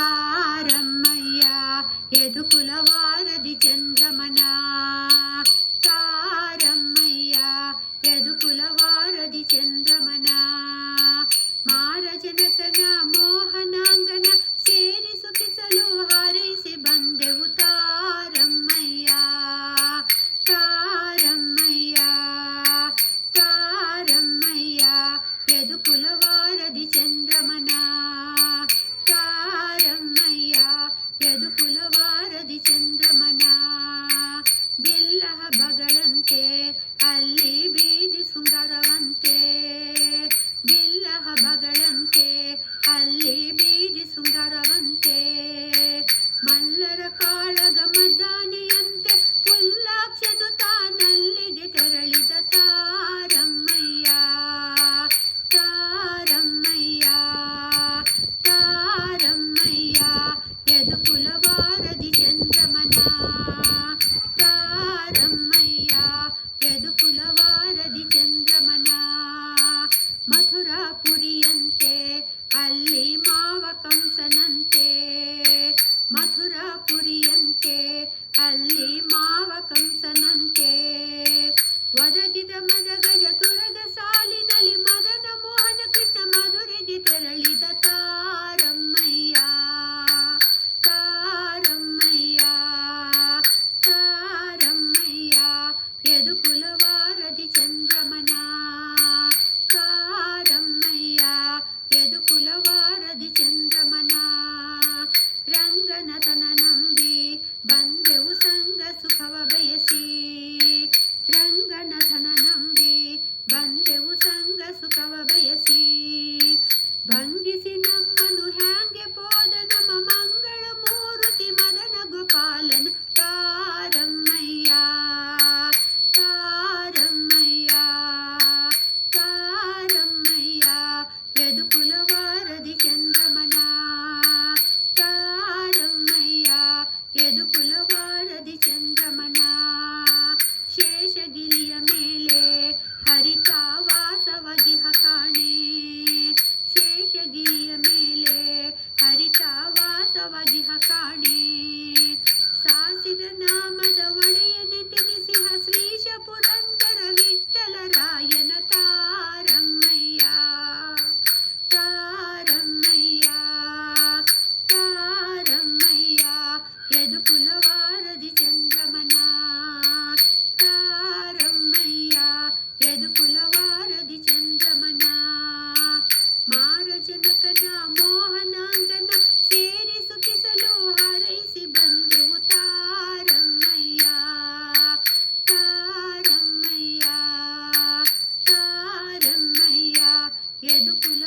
ತಾರಮ್ಮಯ್ಯ ಯದುಕುಲವಾರದಿ ಚಂದ್ರಮನ ತಾರಮ್ಮಯ್ಯ ಯದುಕುಲವಾರದಿ ಚಂದ್ರಮನ ಮಾರಜನಕನ ಮೋಹನಾಂಗನ ಸೇರಿ ಸುಖಿಸಲು ಹಾರೈಸಿ ಬಂದೆವು ತಾರಮ್ಮಯ್ಯ ತಾರಮ್ಮಯ್ಯ ತಾರಮ್ಮಯ್ಯ ಯದುಕುಲವಾರದಿ ಚಂದ್ರಮನ ತಾರಮ್ಮಯ್ಯ ಯದುಕುಲವಾರದಿ ಚಂದ್ರಮನ ಬಿಲ್ಲಹ ಬಗಳಂತೆ ಅಲ್ಲಿ ಬೀದಿ ಶೃಂಗಾರವಂತೆ ಬಿಲ್ಲಹ ಬಗಳಂತೆ ಅಲ್ಲಿ ಬೀದಿ ಶೃಂಗಾರವಂತೆ ಮಲ್ಲರ ಕಾಳಗ ಮದ್ದಾನಿಯಂತೆ ಪುಲ್ಲಾಕ್ಷನು ತಾನಲ್ಲಿಗೆ ತೆರಳಿದ ತಾರಮ್ಮಯ್ಯ ತಾರಮ್ಮಯ್ಯ ತಾರಮ್ಮಯ್ಯ ಯದುಕುಲವಾರದಿ ಚಂದ್ರಮನ ತಾರಮ್ಮಯ್ಯ ಯದುಕುಲವಾರದಿ ಚಂದ್ರಮನ ಮಥುರಾಪುರಿಯಂತೆ ಅಲ್ಲಿ ಮಾವ ಕಂಸನಂತೆ ಮಥುರಾಪುರಿಯಂತೆ ಅಲ್ಲಿ ಮಾವ ಕಂಸನಂತೆ ಒದಗಿದ ಮದಗಜ ತುರಗ ಸಾಲಿನಲ್ಲಿ ಮದನ ಮೋಹನ ಕೃಷ್ಣ ಮಧುರೆಗೆ ತೆರಳಿದ ತಾರಮ್ಮಯ್ಯ ತಾರಮ್ಮಯ್ಯ ತಾರಮ್ಮಯ್ಯ ಯದುಕುಲವಾರದಿ ಚಂದ್ರಮನ ತಾರಮ್ಮಯ್ಯ ಯದುಕುಲವಾರದಿ ಚಂದ್ರಮನ ರಂಗನತನ ನಂಬಿ ಬಂದೆವು ಸಂಗ ಸುಖವ ಬಯಸಿ ರಂಗನಥನ ನಂಬಿ ಬಂದೆವು ಸಂಗ ಸುಖವ ಬಯಸಿ ಭಂಗಿಸಿ ನಮ್ಮನು ಹ್ಯಾಂಗೆ ಪೋದ ನಮ್ಮ ಮಂಗಳ ಮೂರುತಿ ಮದನ ಗೋಪಾಲನ ತಾರಮ್ಮಯ್ಯ ತಾರಮ್ಮಯ್ಯ ತಾರಮ್ಮಯ್ಯ ಯದುಕುಲವಾರದಿ ಚಂದ್ರಮನ ತಾರಮ್ಮಯ್ಯ ಯದುಕುಲವಾರದಿ ಚಂದ್ರಮನ ಶೇಷಗಿರಿಯ ಮೇಲೆ ಹರಿತಾವಾಸವಗಿಹ ಕಾಣೆ ಶೇಷಗಿರಿಯ ಮೇಲೆ ಹರಿತಾವಾಸವಗಿಹ ಕಾಣೆ ಸಾಸಿದ ನಾಮದ ಒಡೆಯನೆ ತಿಳಿಸಿಹ ಶ್ರೀಶ ಪುರಂದರ ವಿಠ್ಠಲ ರಾಯನ ತಾರಮ್ಮಯ್ಯ ತಾರಮ್ಮಯ್ಯ ತಾರಮ್ಮಯ್ಯ ಯದುಕುಲವಾರದಿ ಚಂದ್ರಮನ ತಾರಮ್ಮಯ್ಯ ಯದುಕುಲವಾರದಿ ಚಂದ್ರಮನ ಮಾರಜನಕನ ಮೋಹನಾಂಗನ ಸೇರಿ ಸುಖಿಸಲು ಹಾರೈಸಿ ಬಂದೆವು ತಾರಮ್ಮಯ್ಯ ತಾರಮ್ಮಯ್ಯ ತಾರಮ್ಮಯ್ಯ ಯದುಕುಲ